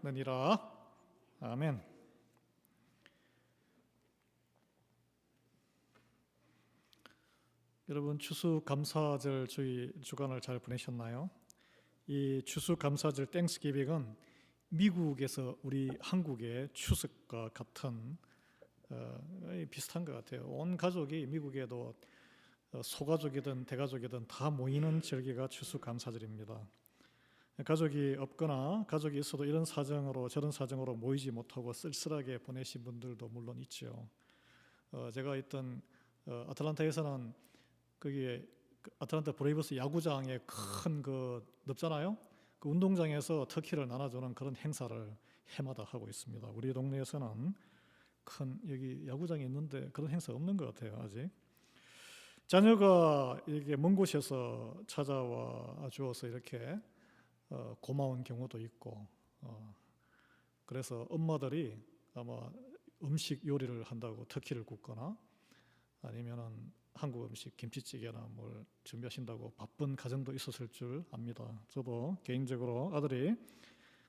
느니라. 아멘. 여러분, 추수감사절 주간을 잘 보내셨나요? 이 추수감사절 땡스기빙은 미국에서 우리 한국의 추석과 같은 비슷한 것 같아요. 온 가족이 미국에도 소가족이든 대가족이든 다 모이는 절기가 추수감사절입니다. 가족이 없거나 가족이 있어도 이런 사정으로 저런 사정으로 모이지 못하고 쓸쓸하게 보내신 분들도 물론 있죠. 제가 있던 아틀란타에서는 거기에 아틀란타 브레이브스 야구장에 큰 넓잖아요. 그 운동장에서 터키를 나눠주는 그런 행사를 해마다 하고 있습니다. 우리 동네에서는 큰 여기 야구장이 있는데 그런 행사 없는 것 같아요, 아직. 자녀가 이렇게 먼 곳에서 찾아와 주어서 이렇게 고마운 경우도 있고, 그래서 엄마들이 아마 음식 요리를 한다고 터키를 굽거나 아니면은 한국 음식 김치찌개나 뭘 준비하신다고 바쁜 가정도 있었을 줄 압니다. 저도 개인적으로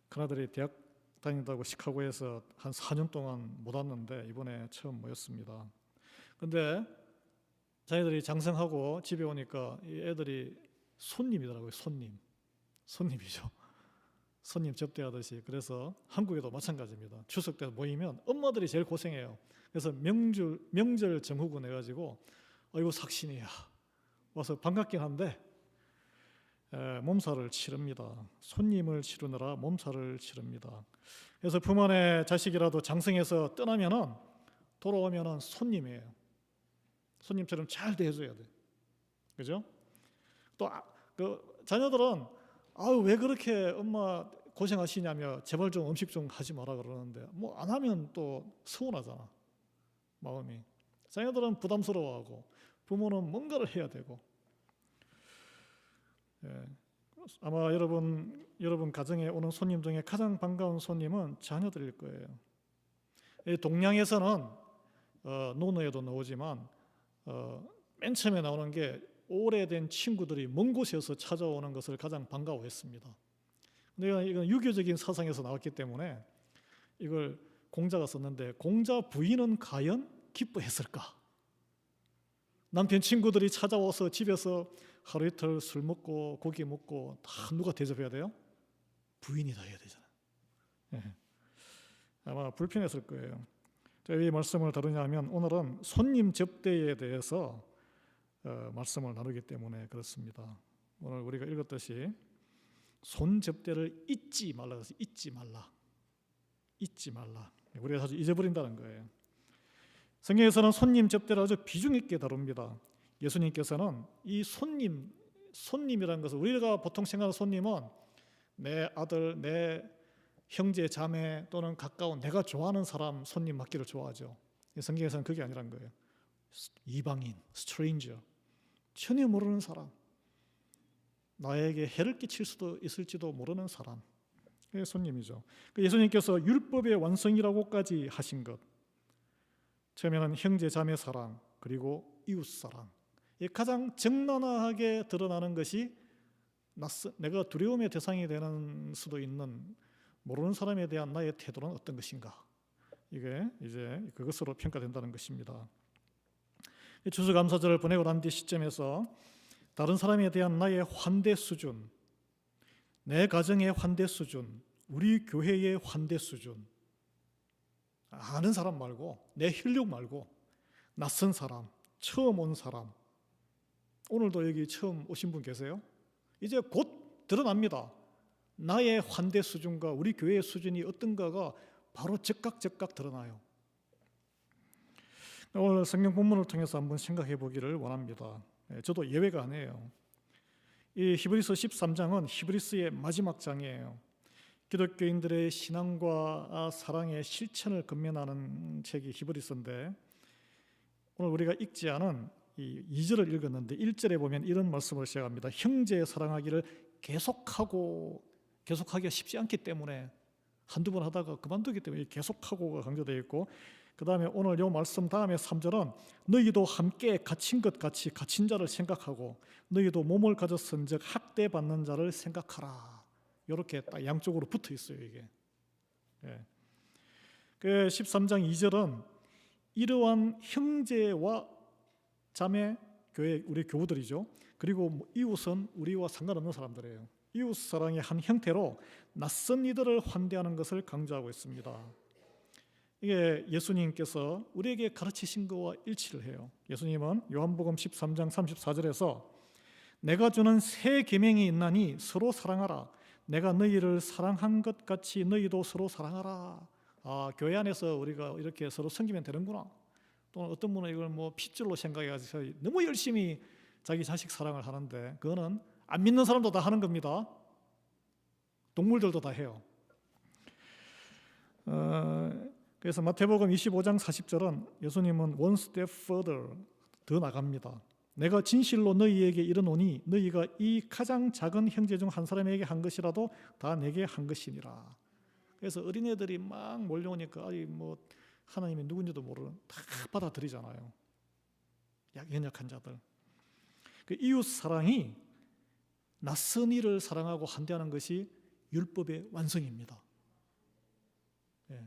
큰아들이 대학 다닌다고 시카고에서 한 4년 동안 못 왔는데 이번에 처음 모였습니다. 근데 자기들이 장성하고 집에 오니까 이 애들이 손님이더라고요. 손님이죠. 손님 접대하듯이. 그래서 한국에도 마찬가지입니다. 추석 때 모이면 엄마들이 제일 고생해요. 그래서 명절 정후군 해가지고 아이고 삭신이야 와서 반갑긴 한데 몸살을 치릅니다. 손님을 치르느라 몸살을 치릅니다. 그래서 품 안에 자식이라도 장성해서 떠나면은 돌아오면은 손님이에요. 손님처럼 잘 대해줘야 돼. 그죠? 또 그 자녀들은 아유 왜 그렇게 엄마 고생하시냐며 제발 좀 음식 좀 하지 마라 그러는데 뭐 안 하면 또 서운하잖아. 마음이. 자녀들은 부담스러워하고 부모는 뭔가를 해야 되고. 아마 여러분 가정에 오는 손님 중에 가장 반가운 손님은 자녀들일 거예요. 동양에서는 논어에도 나오지만 맨 처음에 나오는 게 오래된 친구들이 먼 곳에서 찾아오는 것을 가장 반가워했습니다. 근데 이건 유교적인 사상에서 나왔기 때문에 이걸 공자가 썼는데 공자 부인은 과연 기뻐했을까? 남편 친구들이 찾아와서 집에서 하루 이틀 술 먹고 고기 먹고 다 누가 대접해야 돼요? 부인이 다 해야 되잖아요. 아마 불편했을 거예요. 제가 이 말씀을 다루냐면 오늘은 손님 접대에 대해서 말씀을 나누기 때문에 그렇습니다. 오늘 우리가 읽었듯이 손 접대를 잊지 말라 그래서 잊지 말라. 우리가 자주 잊어버린다는 거예요. 성경에서는 손님 접대를 아주 비중 있게 다룹니다. 예수님께서는 이 손님이라는 것을 우리가 보통 생각하는 손님은 내 아들, 내 형제, 자매 또는 가까운 내가 좋아하는 사람 손님 맞기를 좋아하죠. 성경에서는 그게 아니란 거예요. 이방인, stranger, 전혀 모르는 사람, 나에게 해를 끼칠 수도 있을지도 모르는 사람, 그게 손님이죠. 예수님께서 율법의 완성이라고까지 하신 것, 처음에는 형제, 자매 사랑, 그리고 이웃 사랑. 가장 적나라하게 드러나는 것이 내가 두려움의 대상이 되는 수도 있는 모르는 사람에 대한 나의 태도는 어떤 것인가. 이게 이제 그것으로 평가된다는 것입니다. 추수감사절을 보내고 난 뒤 시점에서 다른 사람에 대한 나의 환대 수준, 내 가정의 환대 수준, 우리 교회의 환대 수준, 아는 사람 말고 내 혈육 말고 낯선 사람, 처음 온 사람. 오늘도 여기 처음 오신 분 계세요? 이제 곧 드러납니다. 나의 환대 수준과 우리 교회의 수준이 어떤가가 바로 즉각 드러나요. 오늘 성경 본문을 통해서 한번 생각해 보기를 원합니다. 저도 예외가 아니에요. 이 히브리서 13장은 히브리서의 마지막 장이에요. 기독교인들의 신앙과 사랑의 실천을 건면하는 책이 히브리서인데 오늘 우리가 읽지 않은 이 2절을 읽었는데 1절에 보면 이런 말씀을 시작합니다. 형제 사랑하기를 계속하기가 쉽지 않기 때문에 한두 번 하다가 그만두기 때문에 계속하고가 강조되어 있고 그 다음에 오늘 이 말씀 다음에 3절은 너희도 함께 갇힌 것 같이 갇힌 자를 생각하고 너희도 몸을 가졌은즉 학대받는 자를 생각하라. 이렇게 딱 양쪽으로 붙어 있어요. 이게 예. 그 13장 2절은 이러한 형제와 자매, 교회 우리 교우들이죠. 그리고 이웃은 우리와 상관없는 사람들이에요. 이웃 사랑의 한 형태로 낯선 이들을 환대하는 것을 강조하고 있습니다. 이게 예수님께서 우리에게 가르치신 것과 일치를 해요. 예수님은 요한복음 13장 34절에서 내가 주는 새 계명이 있나니 서로 사랑하라. 내가 너희를 사랑한 것 같이 너희도 서로 사랑하라. 교회 안에서 우리가 이렇게 서로 섬기면 되는구나. 또는 어떤 분은 이걸 뭐 핏줄로 생각해가지고 너무 열심히 자기 자식 사랑을 하는데 그거는 안 믿는 사람도 다 하는 겁니다. 동물들도 다 해요. 그래서 마태복음 25장 40절은 예수님은 one step further 더 나갑니다. 내가 진실로 너희에게 이르노니 너희가 이 가장 작은 형제 중 한 사람에게 한 것이라도 다 내게 한 것이니라. 그래서 어린애들이 막 몰려오니까 뭐 하나님이 누군지도 모르는 다 받아들이잖아요. 연약한 자들. 그 이웃 사랑이 낯선 이를 사랑하고 환대하는 것이 율법의 완성입니다. 예.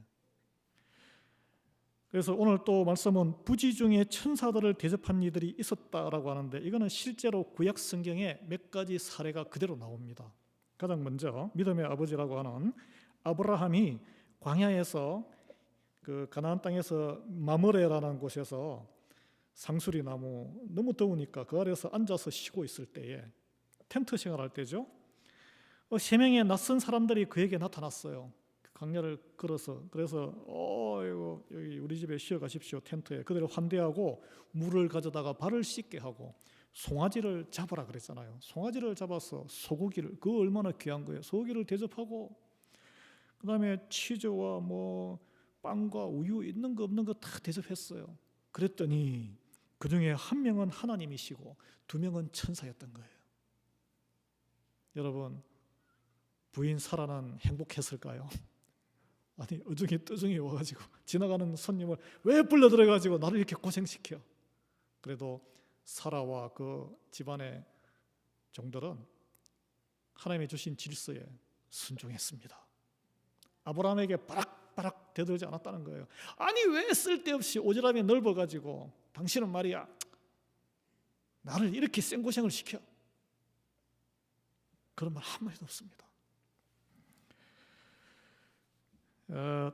그래서 오늘 또 말씀은 부지 중에 천사들을 대접한 이들이 있었다라고 하는데 이거는 실제로 구약 성경에 몇 가지 사례가 그대로 나옵니다. 가장 먼저 믿음의 아버지라고 하는 아브라함이 광야에서 그 가나안 땅에서 마므레라는 곳에서 상수리 나무 너무 더우니까 그 아래에서 앉아서 쉬고 있을 때에 텐트 생활할 때죠. 3명의 낯선 사람들이 그에게 나타났어요. 광야를 걸어서. 그래서 여기 우리 집에 쉬어 가십시오. 텐트에. 그들을 환대하고 물을 가져다가 발을 씻게 하고 송아지를 잡으라 그랬잖아요. 송아지를 잡아서 소고기를, 그거 얼마나 귀한 거예요. 소고기를 대접하고 그 다음에 치즈와 뭐 빵과 우유 있는 거 없는 거 다 대접했어요. 그랬더니 그 중에 한 명은 하나님이시고 2명은 천사였던 거예요. 여러분, 부인 사라는 행복했을까요? 아니 어중이 떠중이 와가지고 지나가는 손님을 왜 불러 들어가지고 나를 이렇게 고생시켜. 그래도 사라와 그 집안의 종들은 하나님이 주신 질서에 순종했습니다. 아브라함에게 바락바락 대들지 않았다는 거예요. 아니 왜 쓸데없이 오지랖이 넓어가지고 당신은 말이야 나를 이렇게 생고생을 시켜. 그런 말 한마디도 없습니다.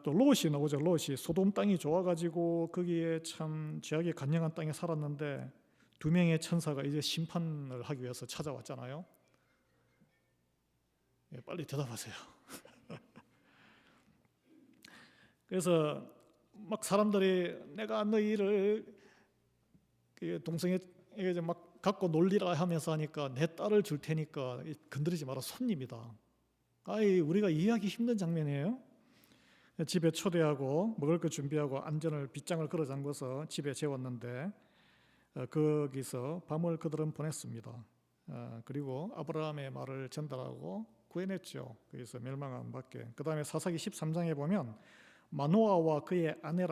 또 롯이 나오죠. 롯이 소돔 땅이 좋아가지고 거기에 참 죄악이 간영한 땅에 살았는데 2명의 천사가 이제 심판을 하기 위해서 찾아왔잖아요. 빨리 대답하세요. 그래서 막 사람들이 내가 너희를 동생에게 막 갖고 놀리라 하면서 하니까 내 딸을 줄 테니까 건드리지 마라. 손님이다. 우리가 이해하기 힘든 장면이에요. 집에 초대하고 먹을 거 준비하고 빗장을 걸어 잠궈서 집에 재웠는데 거기서 밤을 그들은 보냈습니다. 그리고 아브라함의 말을 전달하고 구해냈죠. 거기서 멸망한 밖에. 그 다음에 사사기 13장에 보면 마노아와 그의 아내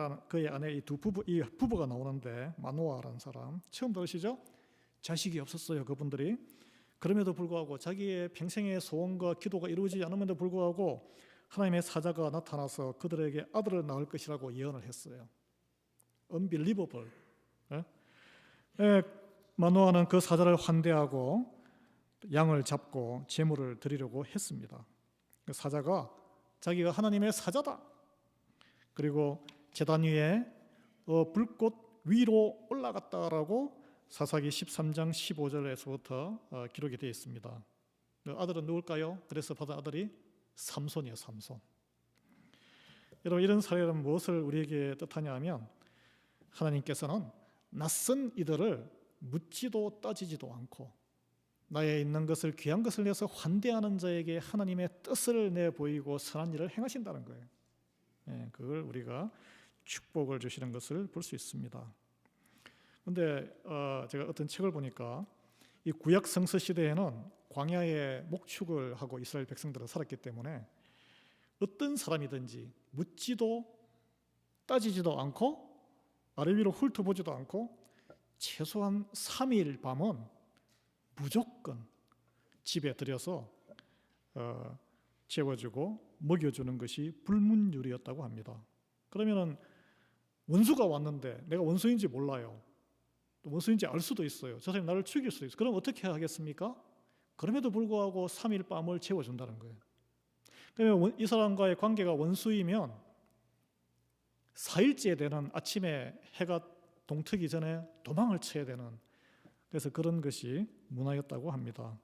이 부부가 나오는데 마노아라는 사람 처음 들으시죠? 자식이 없었어요. 그분들이. 그럼에도 불구하고 자기의 평생의 소원과 기도가 이루어지지 않음에도 불구하고 하나님의 사자가 나타나서 그들에게 아들을 낳을 것이라고 예언을 했어요. Unbelievable. 마노아는 그 사자를 환대하고 양을 잡고 제물을 드리려고 했습니다. 그 사자가 자기가 하나님의 사자다. 그리고 제단 위에 불꽃 위로 올라갔다라고 사사기 13장 15절에서부터 기록이 되어 있습니다. 아들은 누굴까요? 그래서 받은 아들이 삼손이에요. 삼손. 여러분, 이런 사례는 무엇을 우리에게 뜻하냐 하면 하나님께서는 낯선 이들을 묻지도 따지지도 않고 나에 있는 것을 귀한 것을 내서 환대하는 자에게 하나님의 뜻을 내보이고 선한 일을 행하신다는 거예요. 그걸 우리가 축복을 주시는 것을 볼 수 있습니다. 그런데 제가 어떤 책을 보니까 이 구약 성서 시대에는 광야에 목축을 하고 이스라엘 백성들은 살았기 때문에 어떤 사람이든지 묻지도 따지지도 않고 아래 위로 훑어보지도 않고 최소한 3일 밤은 무조건 집에 들여서 채워주고 먹여주는 것이 불문율이었다고 합니다. 그러면은 원수가 왔는데 내가 원수인지 몰라요. 또 원수인지 알 수도 있어요. 저 사람이 나를 죽일 수도 있어요. 그럼 어떻게 하겠습니까? 그럼에도 불구하고 3일 밤을 채워준다는 거예요. 그러면 이 사람과의 관계가 원수이면 4일째 되는 아침에 해가 동트기 전에 도망을 쳐야 되는, 그래서 그런 것이 문화였다고 합니다.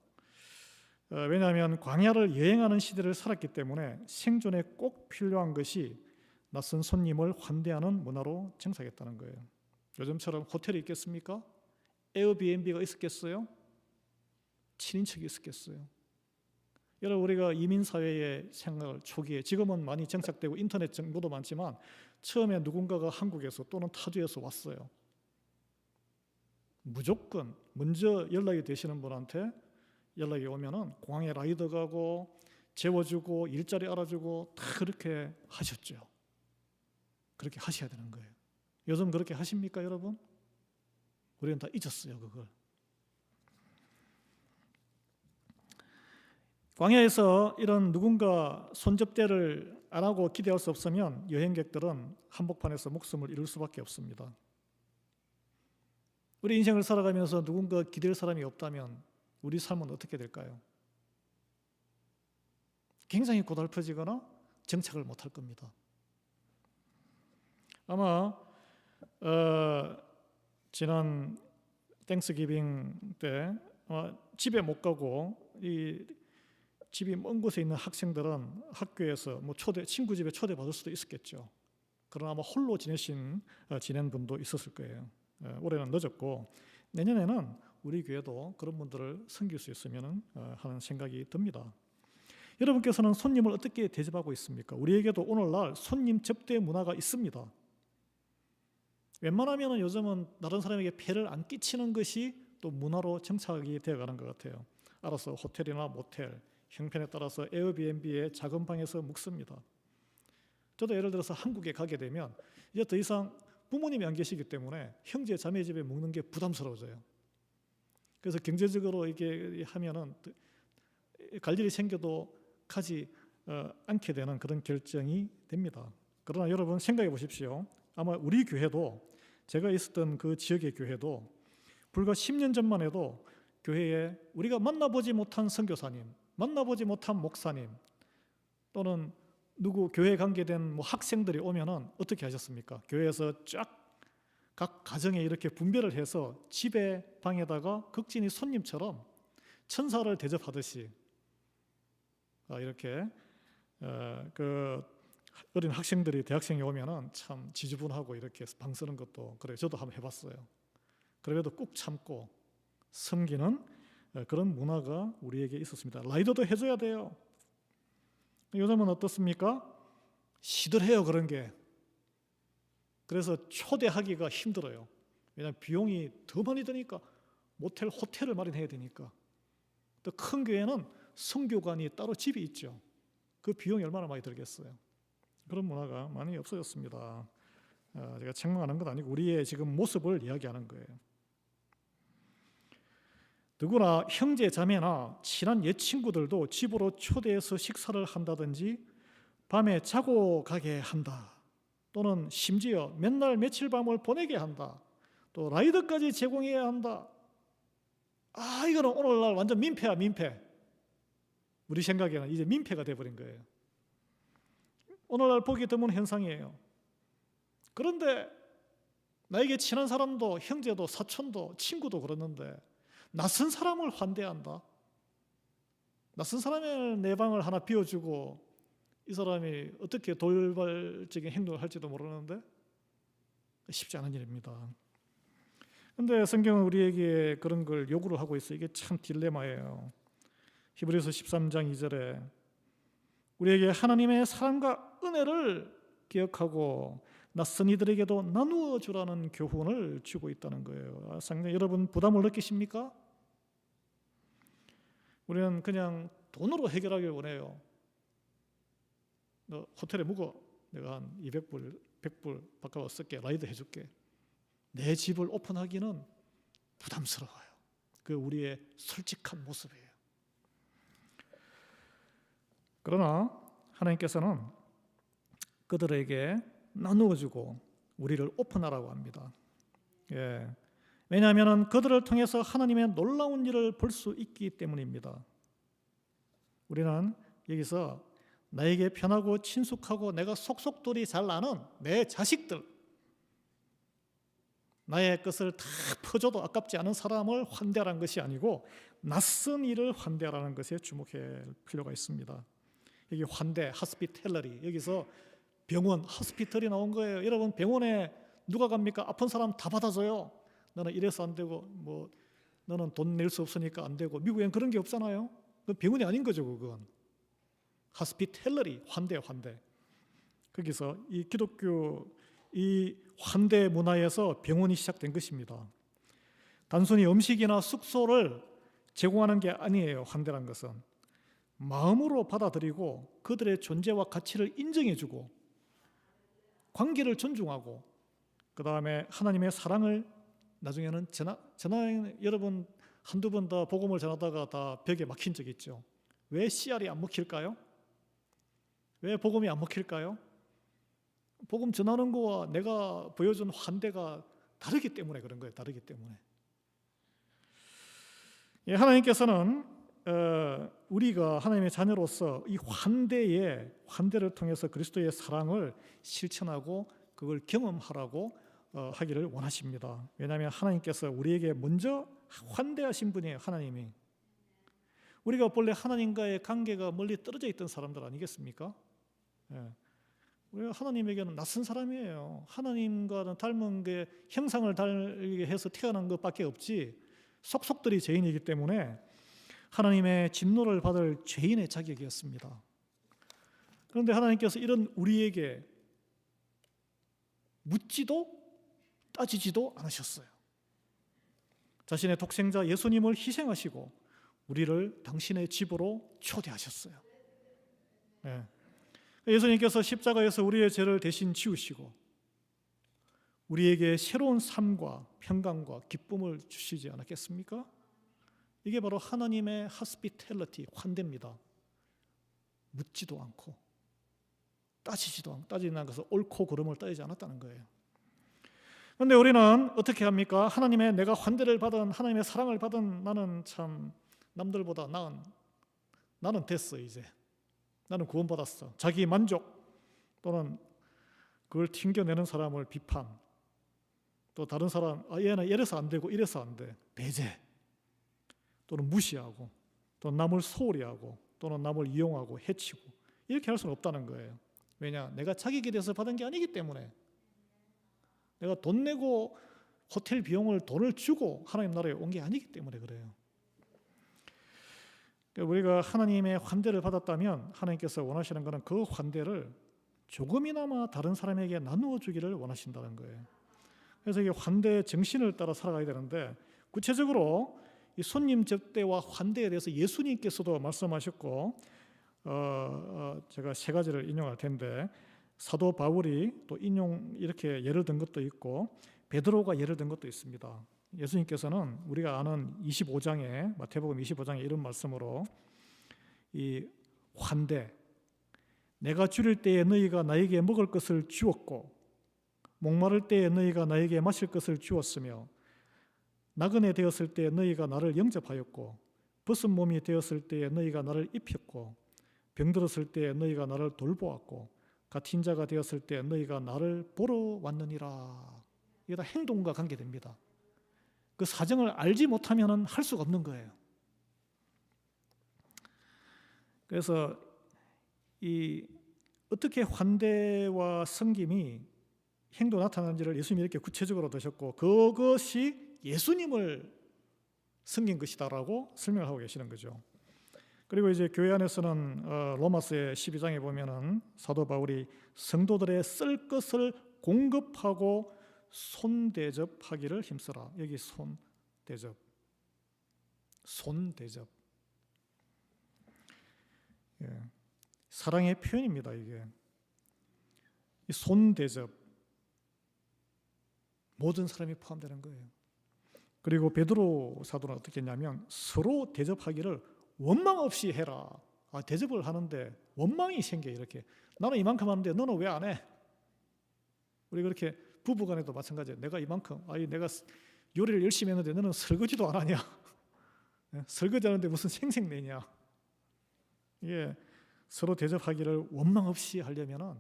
왜냐하면 광야를 여행하는 시대를 살았기 때문에 생존에 꼭 필요한 것이 낯선 손님을 환대하는 문화로 정착했다는 거예요. 요즘처럼 호텔이 있겠습니까? 에어비앤비가 있었겠어요? 친인척이 있었겠어요? 여러분, 우리가 이민사회의 생활 초기에, 지금은 많이 정착되고 인터넷 정보도 많지만 처음에 누군가가 한국에서 또는 타주에서 왔어요. 무조건 먼저 연락이 되시는 분한테 연락이 오면은 공항에 라이더 가고 재워주고 일자리 알아주고 다 그렇게 하셨죠. 그렇게 하셔야 되는 거예요. 요즘 그렇게 하십니까, 여러분? 우리는 다 잊었어요, 그걸. 광야에서 이런 누군가 손접대를 안 하고 기대할 수 없으면 여행객들은 한복판에서 목숨을 잃을 수밖에 없습니다. 우리 인생을 살아가면서 누군가 기댈 사람이 없다면 우리 삶은 어떻게 될까요? 굉장히 고달퍼지거나 정착을 못할 겁니다. 아마 지난 땡스기빙 때 집에 못 가고 이 집이 먼 곳에 있는 학생들은 학교에서 친구 집에 초대받을 수도 있었겠죠. 그러나 아마 홀로 지낸 분도 있었을 거예요. 올해는 늦었고 내년에는 우리 교회도 그런 분들을 섬길 수 있으면 하는 생각이 듭니다. 여러분께서는 손님을 어떻게 대접하고 있습니까? 우리에게도 오늘날 손님 접대 문화가 있습니다. 웬만하면 요즘은 다른 사람에게 폐를 안 끼치는 것이 또 문화로 정착이 되어가는 것 같아요. 알아서 호텔이나 모텔, 형편에 따라서 에어비앤비의 작은 방에서 묵습니다. 저도 예를 들어서 한국에 가게 되면 이제 더 이상 부모님이 안 계시기 때문에 형제 자매 집에 묵는 게 부담스러워져요. 그래서 경제적으로 이게 하면은 갈 일이 생겨도 가지 않게 되는 그런 결정이 됩니다. 그러나 여러분 생각해 보십시오. 아마 우리 교회도, 제가 있었던 그 지역의 교회도 불과 10년 전만 해도 교회에 우리가 만나보지 못한 선교사님, 만나보지 못한 목사님 또는 누구 교회에 관계된 학생들이 오면은 어떻게 하셨습니까? 교회에서 쫙 각 가정에 이렇게 분배를 해서 집에 방에다가 극진히 손님처럼 천사를 대접하듯이 이렇게 그 어린 학생들이 대학생이 오면은 참 지저분하고 이렇게 방 쓰는 것도 그래 저도 한번 해봤어요. 그래도 꾹 참고 섬기는 그런 문화가 우리에게 있었습니다. 라이더도 해줘야 돼요. 요즘은 어떻습니까? 시들해요, 그런 게. 그래서 초대하기가 힘들어요. 왜냐하면 비용이 더 많이 드니까, 모텔, 호텔을 마련해야 되니까. 또 큰 교회는 성교관이 따로 집이 있죠. 그 비용이 얼마나 많이 들겠어요. 그런 문화가 많이 없어졌습니다. 제가 책망하는 건 아니고 우리의 지금 모습을 이야기하는 거예요. 누구나 형제 자매나 친한 옛 친구들도 집으로 초대해서 식사를 한다든지 밤에 자고 가게 한다. 또는 심지어 맨날 며칠 밤을 보내게 한다. 또 라이더까지 제공해야 한다. 이거는 오늘날 완전 민폐야, 민폐. 우리 생각에는 이제 민폐가 돼버린 거예요. 오늘날 보기 드문 현상이에요. 그런데 나에게 친한 사람도, 형제도, 사촌도, 친구도 그러는데 낯선 사람을 환대한다. 낯선 사람의 내 방을 하나 비워주고 이 사람이 어떻게 돌발적인 행동을 할지도 모르는데 쉽지 않은 일입니다. 그런데 성경은 우리에게 그런 걸 요구를 하고 있어요. 이게 참 딜레마예요. 히브리서 13장 2절에 우리에게 하나님의 사랑과 은혜를 기억하고 낯선 이들에게도 나누어 주라는 교훈을 주고 있다는 거예요. 상당히 여러분 부담을 느끼십니까? 우리는 그냥 돈으로 해결하길 원해요. 너 호텔에 묵어. 내가 한 200불, 100불 바꿔 쓸게. 라이드 해줄게. 내 집을 오픈하기는 부담스러워요. 그 우리의 솔직한 모습이에요. 그러나 하나님께서는 그들에게 나누어주고 우리를 오픈하라고 합니다. 예. 왜냐하면 그들을 통해서 하나님의 놀라운 일을 볼 수 있기 때문입니다. 우리는 여기서 나에게 편하고 친숙하고 내가 속속들이 잘 아는 내 자식들, 나의 것을 다 퍼줘도 아깝지 않은 사람을 환대하라는 것이 아니고 낯선 이를 환대하라는 것에 주목할 필요가 있습니다. 여기 환대, hospitality, 여기서 병원, hospital이 나온 거예요. 여러분, 병원에 누가 갑니까? 아픈 사람 다 받아줘요. 너는 이래서 안 되고, 뭐 너는 돈 낼 수 없으니까 안 되고. 미국엔 그런 게 없잖아요. 그건 병원이 아닌 거죠, 그건. hospitality, 환대, 환대. 거기서 이 기독교 이 환대 문화에서 병원이 시작된 것입니다. 단순히 음식이나 숙소를 제공하는 게 아니에요. 환대란 것은 마음으로 받아들이고 그들의 존재와 가치를 인정해주고 관계를 존중하고 그 다음에 하나님의 사랑을 나중에는 여러분 한두 번 더 복음을 전하다가 다 벽에 막힌 적 있죠. 왜 CR이 안 먹힐까요? 왜 복음이 안 먹힐까요? 복음 전하는 거와 내가 보여준 환대가 다르기 때문에 그런 거예요. 다르기 때문에. 예, 하나님께서는 우리가 하나님의 자녀로서 이 환대를 통해서 그리스도의 사랑을 실천하고 그걸 경험하라고 하기를 원하십니다. 왜냐하면 하나님께서 우리에게 먼저 환대하신 분이에요. 하나님이. 우리가 본래 하나님과의 관계가 멀리 떨어져 있던 사람들 아니겠습니까? 예. 우리가 하나님에게는 낯선 사람이에요. 하나님과는 닮은 게 형상을 달게 해서 태어난 것밖에 없지 속속들이 죄인이기 때문에 하나님의 진노를 받을 죄인의 자격이었습니다. 그런데 하나님께서 이런 우리에게 묻지도 따지지도 않으셨어요. 자신의 독생자 예수님을 희생하시고 우리를 당신의 집으로 초대하셨어요. 네. 예수님께서 십자가에서 우리의 죄를 대신 지우시고 우리에게 새로운 삶과 평강과 기쁨을 주시지 않았겠습니까? 이게 바로 하나님의 hospitality, 환대입니다. 묻지도 않고 따지는 것은 옳고 그름을 따지지 않았다는 거예요. 그런데 우리는 어떻게 합니까? 하나님의 내가 환대를 받은 하나님의 사랑을 받은 나는 참 남들보다 나는 됐어 이제. 나는 구원받았어. 자기 만족 또는 그걸 튕겨내는 사람을 비판 또 다른 사람 얘는 이래서 안 되고 이래서 안 돼. 배제 또는 무시하고 또는 남을 소홀히 하고 또는 남을 이용하고 해치고 이렇게 할 수는 없다는 거예요. 왜냐? 내가 자격이 돼서 받은 게 아니기 때문에 내가 돈 내고 호텔 비용을 돈을 주고 하나님 나라에 온 게 아니기 때문에 그래요. 우리가 하나님의 환대를 받았다면 하나님께서 원하시는 것은 그 환대를 조금이나마 다른 사람에게 나누어 주기를 원하신다는 거예요. 그래서 이 환대의 정신을 따라 살아가야 되는데 구체적으로 이 손님 접대와 환대에 대해서 예수님께서도 말씀하셨고 제가 세 가지를 인용할 텐데 사도 바울이 또 이렇게 예를 든 것도 있고 베드로가 예를 든 것도 있습니다. 예수님께서는 우리가 아는 25장에 마태복음 25장에 이런 말씀으로 이 환대 내가 줄일 때에 너희가 나에게 먹을 것을 주었고 목마를 때에 너희가 나에게 마실 것을 주었으며 나그네 되었을 때에 너희가 나를 영접하였고 벗은 몸이 되었을 때에 너희가 나를 입혔고 병들었을 때에 너희가 나를 돌보았고 갇힌 자가 되었을 때에 너희가 나를 보러 왔느니라. 이게 다 행동과 관계됩니다. 그 사정을 알지 못하면 할 수가 없는 거예요. 그래서 어떻게 환대와 섬김이 행동 나타나는지를 예수님이 이렇게 구체적으로 드셨고 그것이 예수님을 섬긴 것이다라고 설명을 하고 계시는 거죠. 그리고 이제 교회 안에서는 로마서의 12장에 보면은 사도 바울이 성도들의 쓸 것을 공급하고 손대접하기를 힘써라. 여기 손대접. 예. 사랑의 표현입니다. 이게 이 손대접 모든 사람이 포함되는 거예요. 그리고 베드로 사도는 어떻게 했냐면 서로 대접하기를 원망 없이 해라. 대접을 하는데 원망이 생겨. 이렇게 나는 이만큼 하는데 너는 왜 안 해? 우리 그렇게 부부간에도 마찬가지예요. 내가 이만큼, 내가 요리를 열심히 했는데 너는 설거지도 안 하냐? 설거지하는데 무슨 생색내냐? 이게 서로 대접하기를 원망 없이 하려면은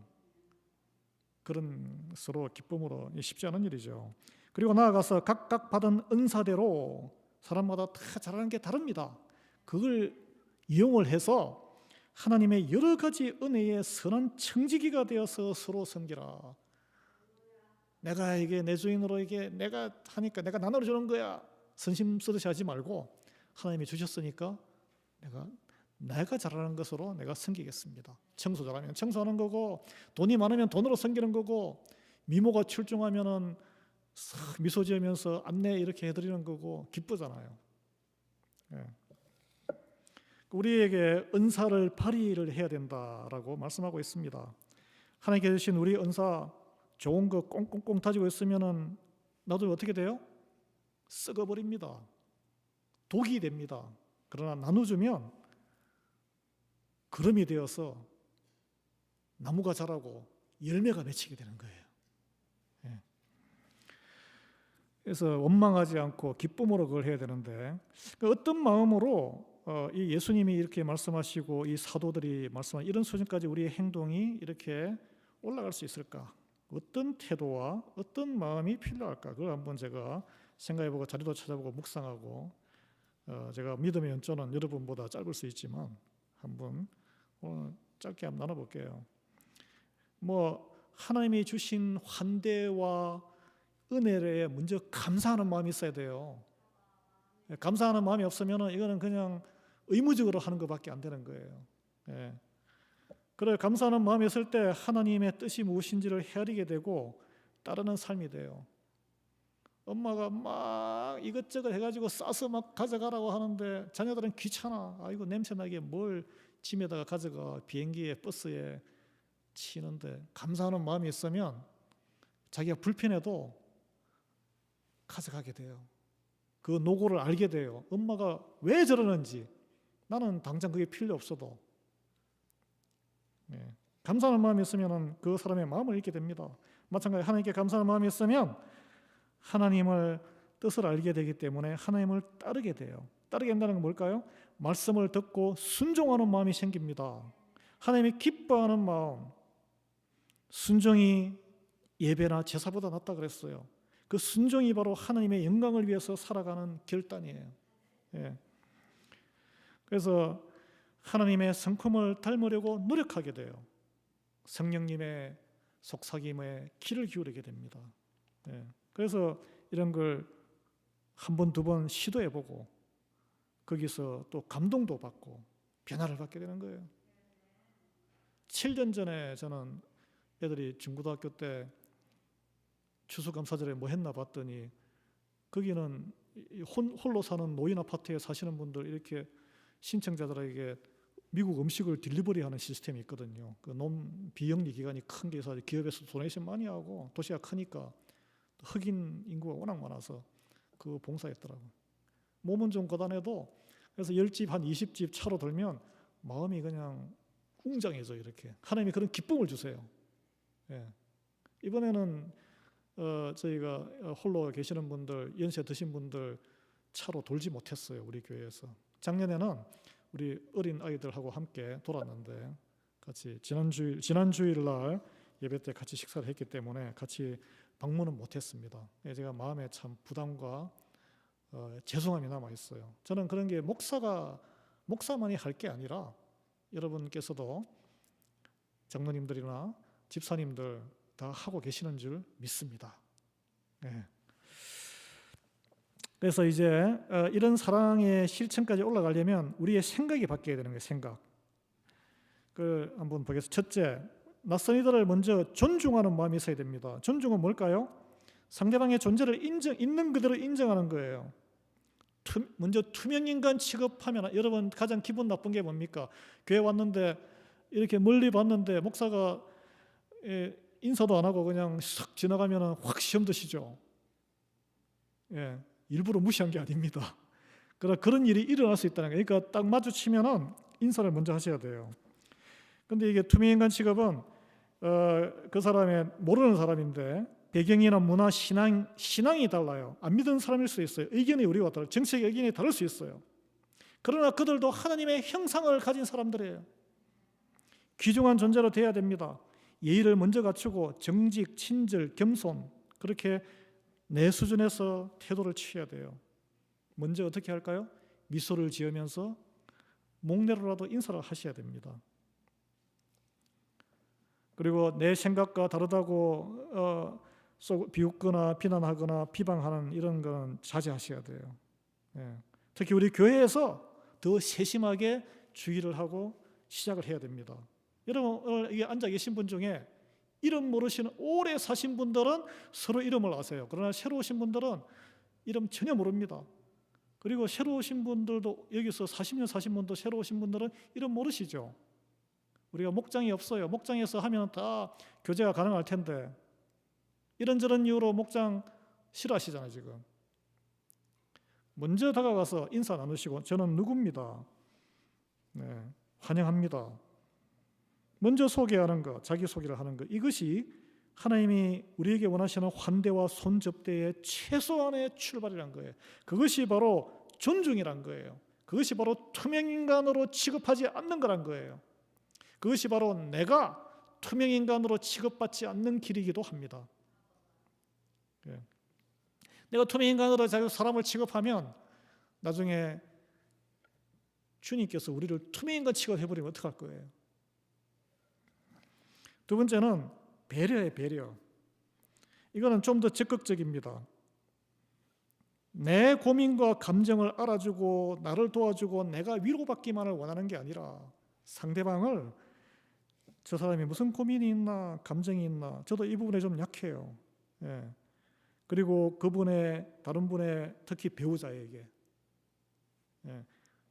그런 서로 기쁨으로 쉽지 않은 일이죠. 그리고 나아가서 각각 받은 은사대로 사람마다 다 잘하는 게 다릅니다. 그걸 이용을 해서 하나님의 여러 가지 은혜의 선한 청지기가 되어서 서로 섬기라. 내가 이게 내 주인으로 이게 내가 하니까 내가 나눠주는 거야. 선심 쓰듯이 하지 말고 하나님이 주셨으니까 내가 잘하는 것으로 내가 섬기겠습니다. 청소 잘하면 청소하는 거고, 돈이 많으면 돈으로 섬기는 거고, 미모가 출중하면은 미소 지으면서 안내 이렇게 해드리는 거고, 기쁘잖아요. 우리에게 은사를 발휘를 해야 된다라고 말씀하고 있습니다. 하나님께 주신 우리 은사 좋은 거 꽁꽁꽁 다지고 있으면은 나도 어떻게 돼요? 썩어버립니다. 독이 됩니다. 그러나 나눠주면 그름이 되어서 나무가 자라고 열매가 맺히게 되는 거예요. 그래서 원망하지 않고 기쁨으로 그걸 해야 되는데, 어떤 마음으로 이 예수님이 이렇게 말씀하시고 이 사도들이 말씀한 이런 수준까지 우리의 행동이 이렇게 올라갈 수 있을까? 어떤 태도와 어떤 마음이 필요할까? 그걸 한번 제가 생각해보고 자료도 찾아보고 묵상하고, 제가 믿음의 연조는 여러분보다 짧을 수 있지만 한번 오늘 짧게 한번 나눠볼게요. 하나님이 주신 환대와 은혜에 먼저 감사하는 마음이 있어야 돼요. 감사하는 마음이 없으면 이거는 그냥 의무적으로 하는 것밖에 안 되는 거예요. 그래, 감사하는 마음이 있을 때 하나님의 뜻이 무엇인지를 헤아리게 되고 따르는 삶이 돼요. 엄마가 막 이것저것 해가지고 싸서 막 가져가라고 하는데 자녀들은 귀찮아. 이거 냄새나게 뭘 짐에다가 가져가, 비행기에 버스에 치는데, 감사하는 마음이 있으면 자기가 불편해도 가져가게 돼요. 그 노고를 알게 돼요. 엄마가 왜 저러는지 나는 당장 그게 필요 없어도. 감사하는 마음이 있으면 그 사람의 마음을 읽게 됩니다. 마찬가지로 하나님께 감사하는 마음이 있으면 하나님을 뜻을 알게 되기 때문에 하나님을 따르게 돼요. 따르게 된다는 건 뭘까요? 말씀을 듣고 순종하는 마음이 생깁니다. 하나님이 기뻐하는 마음. 순종이 예배나 제사보다 낫다 그랬어요. 그 순종이 바로 하나님의 영광을 위해서 살아가는 결단이에요. 그래서 하나님의 성품을 닮으려고 노력하게 돼요. 성령님의 속삭임에 귀를 기울이게 됩니다. 그래서 이런 걸 한 번, 두 번 시도해보고 거기서 또 감동도 받고 변화를 받게 되는 거예요. 7년 전에 저는 애들이 중고등학교 때 추수감사절에 뭐 했나 봤더니 거기는 홀로 사는 노인 아파트에 사시는 분들 이렇게 신청자들에게 미국 음식을 딜리버리하는 시스템이 있거든요. 그 비영리 기관이 큰 게 있어서 기업에서 도네이션 많이 하고 도시가 크니까 흑인 인구가 워낙 많아서 그 봉사했더라고요. 몸은 좀 고단해도 그래서 10집 한 20집 차로 돌면 마음이 그냥 웅장해져. 이렇게 하나님이 그런 기쁨을 주세요. 이번에는 저희가 홀로 계시는 분들, 연세 드신 분들 차로 돌지 못했어요. 우리 교회에서. 작년에는 우리 어린 아이들하고 함께 돌았는데 같이 지난 주일날 예배 때 같이 식사를 했기 때문에 같이 방문은 못했습니다. 제가 마음에 참 부담과 죄송함이 남아 있어요. 저는 그런 게 목사만이 할 게 아니라 여러분께서도 장로님들이나 집사님들 다 하고 계시는 줄 믿습니다. 그래서 이제 이런 사랑의 실천까지 올라가려면 우리의 생각이 바뀌어야 되는 거예요. 생각. 그 한번 보겠습니다. 첫째, 낯선 이들을 먼저 존중하는 마음이 있어야 됩니다. 존중은 뭘까요? 상대방의 존재를 있는 그대로 인정하는 거예요. 먼저 투명인간 취급하면, 여러분 가장 기분 나쁜 게 뭡니까? 교회 왔는데 이렇게 멀리 봤는데 목사가 인사도 안 하고 그냥 싹 지나가면 확 시험 드시죠. 일부러 무시한 게 아닙니다. 그런 일이 일어날 수 있다는 거예요. 그러니까 딱 마주치면은 인사를 먼저 하셔야 돼요. 근데 이게 투명인간 취급은 그 사람의 모르는 사람인데 배경이나 문화, 신앙이 달라요. 안 믿는 사람일 수 있어요. 의견이 우리와 달라요. 정치적 의견이 다를 수 있어요. 그러나 그들도 하나님의 형상을 가진 사람들이에요. 귀중한 존재로 돼야 됩니다. 예의를 먼저 갖추고 정직, 친절, 겸손, 그렇게 내 수준에서 태도를 취해야 돼요. 먼저 어떻게 할까요? 미소를 지으면서 목례로라도 인사를 하셔야 됩니다. 그리고 내 생각과 다르다고 비웃거나 비난하거나 비방하는 이런 건 자제하셔야 돼요. 특히 우리 교회에서 더 세심하게 주의를 하고 시작을 해야 됩니다. 여러분 오늘 여기 앉아 계신 분 중에 이름 모르시는 오래 사신 분들은 서로 이름을 아세요. 그러나 새로 오신 분들은 이름 전혀 모릅니다. 그리고 새로 오신 분들도 여기서 40년 사신 분도 새로 오신 분들은 이름 모르시죠. 우리가 목장이 없어요. 목장에서 하면 다 교제가 가능할 텐데 이런저런 이유로 목장 싫어하시잖아요. 지금 먼저 다가가서 인사 나누시고 저는 누구입니다. 환영합니다. 먼저 소개하는 것, 자기소개를 하는 것, 이것이 하나님이 우리에게 원하시는 환대와 손접대의 최소한의 출발이란 거예요. 그것이 바로 존중이란 거예요. 그것이 바로 투명인간으로 취급하지 않는 거란 거예요. 그것이 바로 내가 투명인간으로 취급받지 않는 길이기도 합니다. 내가 투명인간으로 사람을 취급하면 나중에 주님께서 우리를 투명인간 취급해버리면 어떡할 거예요? 두 번째는 배려예요. 배려. 이거는 좀 더 적극적입니다. 내 고민과 감정을 알아주고 나를 도와주고 내가 위로받기만을 원하는 게 아니라 상대방을 저 사람이 무슨 고민이 있나 감정이 있나 저도 이 부분에 좀 약해요. 그리고 그분의 다른 분의 특히 배우자에게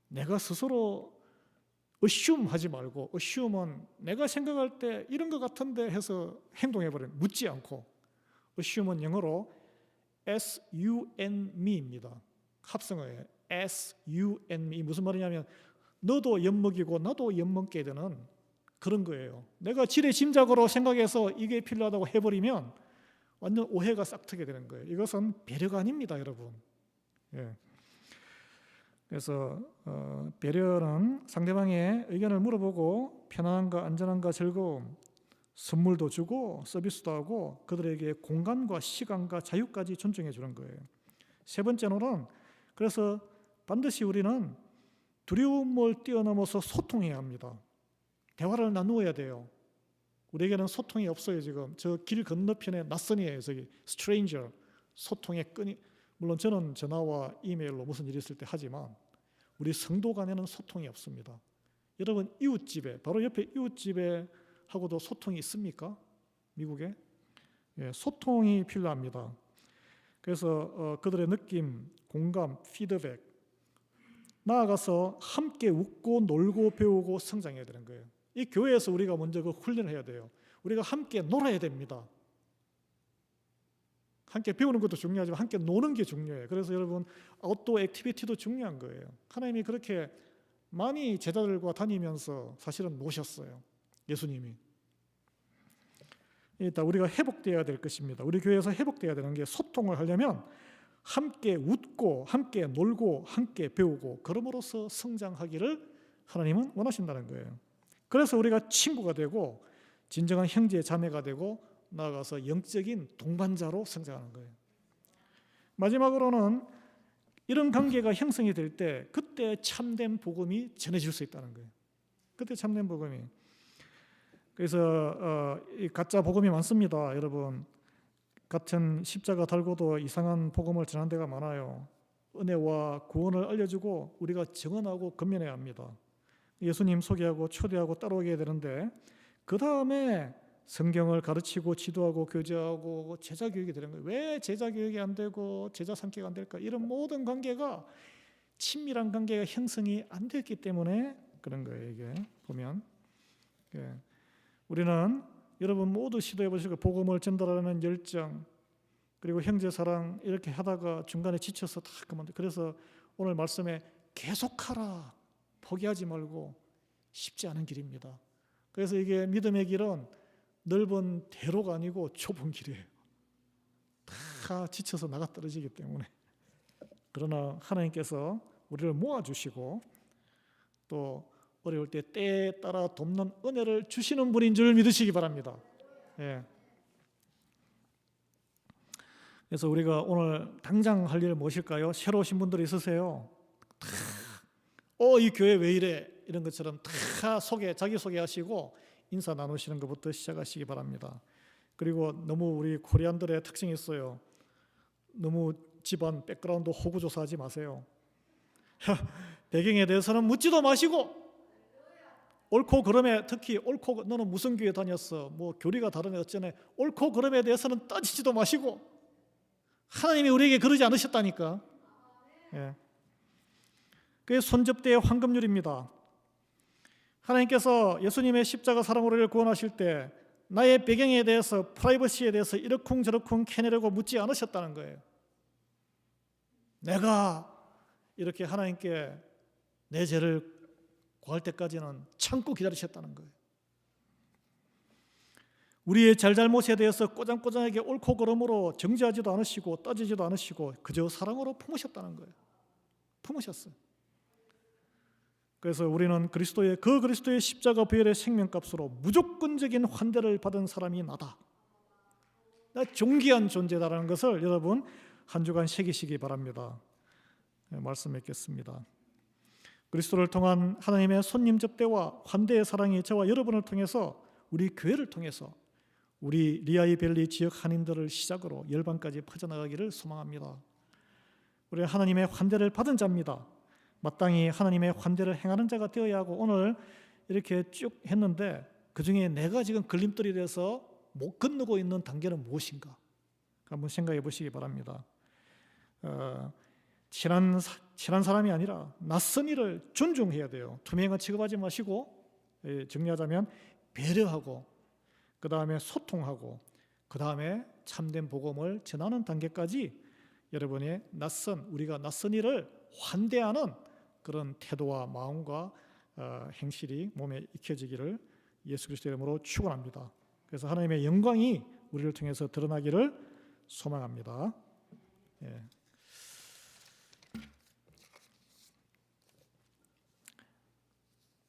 내가 스스로 assume 하지 말고 assume은 내가 생각할 때 이런 것 같은데 해서 행동해버려요. 묻지 않고. assume은 영어로 as you and me입니다. 합성어예요. as you and me 무슨 말이냐면 너도 엿먹이고 나도 엿먹게 되는 그런 거예요. 내가 지레짐작으로 생각해서 이게 필요하다고 해버리면 완전 오해가 싹트게 되는 거예요. 이것은 배려가 아닙니다, 여러분. 그래서 배려는 상대방의 의견을 물어보고 편안함과 안전함과 즐거움, 선물도 주고 서비스도 하고 그들에게 공간과 시간과 자유까지 존중해 주는 거예요. 세 번째로는 그래서 반드시 우리는 두려움을 뛰어넘어서 소통해야 합니다. 대화를 나누어야 돼요. 우리에게는 소통이 없어요. 지금 저 길 건너편에 낯선이에요. 저기 stranger 소통의 끈이 물론 저는 전화와 이메일로 무슨 일이 있을 때 하지만 우리 성도 간에는 소통이 없습니다. 여러분 이웃집에 바로 옆에 이웃집에 하고도 소통이 있습니까? 미국에? 소통이 필요합니다. 그래서 그들의 느낌, 공감, 피드백 나아가서 함께 웃고 놀고 배우고 성장해야 되는 거예요. 이 교회에서 우리가 먼저 그 훈련을 해야 돼요. 우리가 함께 놀아야 됩니다. 함께 배우는 것도 중요하지만 함께 노는 게 중요해요. 그래서 여러분 아웃도어 액티비티도 중요한 거예요. 하나님이 그렇게 많이 제자들과 다니면서 사실은 노셨어요. 예수님이. 일단 우리가 회복되어야 될 것입니다. 우리 교회에서 회복되어야 되는 게 소통을 하려면 함께 웃고 함께 놀고 함께 배우고 그럼으로써 성장하기를 하나님은 원하신다는 거예요. 그래서 우리가 친구가 되고 진정한 형제 자매가 되고 나아가서 영적인 동반자로 성장하는 거예요. 마지막으로는 이런 관계가 형성이 될 때 그때 참된 복음이 전해질 수 있다는 거예요. 그때 참된 복음이. 그래서 이 가짜 복음이 많습니다. 여러분 같은 십자가 달고도 이상한 복음을 전하는 데가 많아요. 은혜와 구원을 알려주고 우리가 정언하고 건면해야 합니다. 예수님 소개하고 초대하고 따라오게 되는데 그 다음에 성경을 가르치고 지도하고 교제하고 제자 교육이 되는 거예요. 왜 제자 교육이 안 되고 제자 삼기가 안 될까? 이런 모든 관계가 친밀한 관계가 형성이 안 됐기 때문에 그런 거예요. 이게 보면 우리는 여러분 모두 시도해 보시고 복음을 전달하는 열정 그리고 형제 사랑 이렇게 하다가 중간에 지쳐서 다 그만둬. 그래서 오늘 말씀에 계속하라 포기하지 말고 쉽지 않은 길입니다. 그래서 이게 믿음의 길은 넓은 대로가 아니고 좁은 길이에요. 다 지쳐서 나가 떨어지기 때문에. 그러나 하나님께서 우리를 모아주시고 또 어려울 때 때에 따라 돕는 은혜를 주시는 분인 줄 믿으시기 바랍니다. 예. 그래서 우리가 오늘 당장 할 일 무엇일까요? 새로 오신 분들이 있으세요. 이 교회 왜 이래? 이런 것처럼 다 자기 소개하시고 인사 나누시는 것부터 시작하시기 바랍니다. 그리고 너무 우리 코리안들의 특징이 있어요. 너무 집안 백그라운드 호구조사하지 마세요. 배경에 대해서는 묻지도 마시고, 옳고 그름에, 특히 옳고 너는 무슨 교회 다녔어, 뭐 교리가 다르네 어쩌네, 옳고 그름에 대해서는 따지지도 마시고, 하나님이 우리에게 그러지 않으셨다니까. 예. 그게 손접대의 황금률입니다. 하나님께서 예수님의 십자가 사랑으로 우리를 구원하실 때 나의 배경에 대해서, 프라이버시에 대해서 이러쿵저러쿵 캐내려고 묻지 않으셨다는 거예요. 내가 이렇게 하나님께 내 죄를 구할 때까지는 참고 기다리셨다는 거예요. 우리의 잘잘못에 대해서 꼬장꼬장하게 옳고 그름으로 정죄하지도 않으시고 따지지도 않으시고 그저 사랑으로 품으셨다는 거예요. 품으셨어요. 그래서 우리는 그리스도의 십자가 부활의 생명값으로 무조건적인 환대를 받은 사람이 나다. 나 존귀한 존재다라는 것을 여러분 한 주간 새기시기 바랍니다. 말씀 맺겠습니다. 그리스도를 통한 하나님의 손님 접대와 환대의 사랑이 저와 여러분을 통해서, 우리 교회를 통해서 우리 리아이밸리 지역 한인들을 시작으로 열방까지 퍼져나가기를 소망합니다. 우리 하나님의 환대를 받은 자입니다. 마땅히 하나님의 환대를 행하는 자가 되어야 하고, 오늘 이렇게 쭉 했는데 그중에 내가 지금 걸림돌이 돼서 못 건너고 있는 단계는 무엇인가 한번 생각해 보시기 바랍니다. 친한 사람이 아니라 낯선 이를 존중해야 돼요. 투명한 취급하지 마시고, 정리하자면 배려하고, 그 다음에 소통하고, 그 다음에 참된 복음을 전하는 단계까지 여러분의 우리가 낯선 이를 환대하는 그런 태도와 마음과 행실이 몸에 익혀지기를 예수 그리스도의 이름으로 축원합니다. 그래서 하나님의 영광이 우리를 통해서 드러나기를 소망합니다. 예.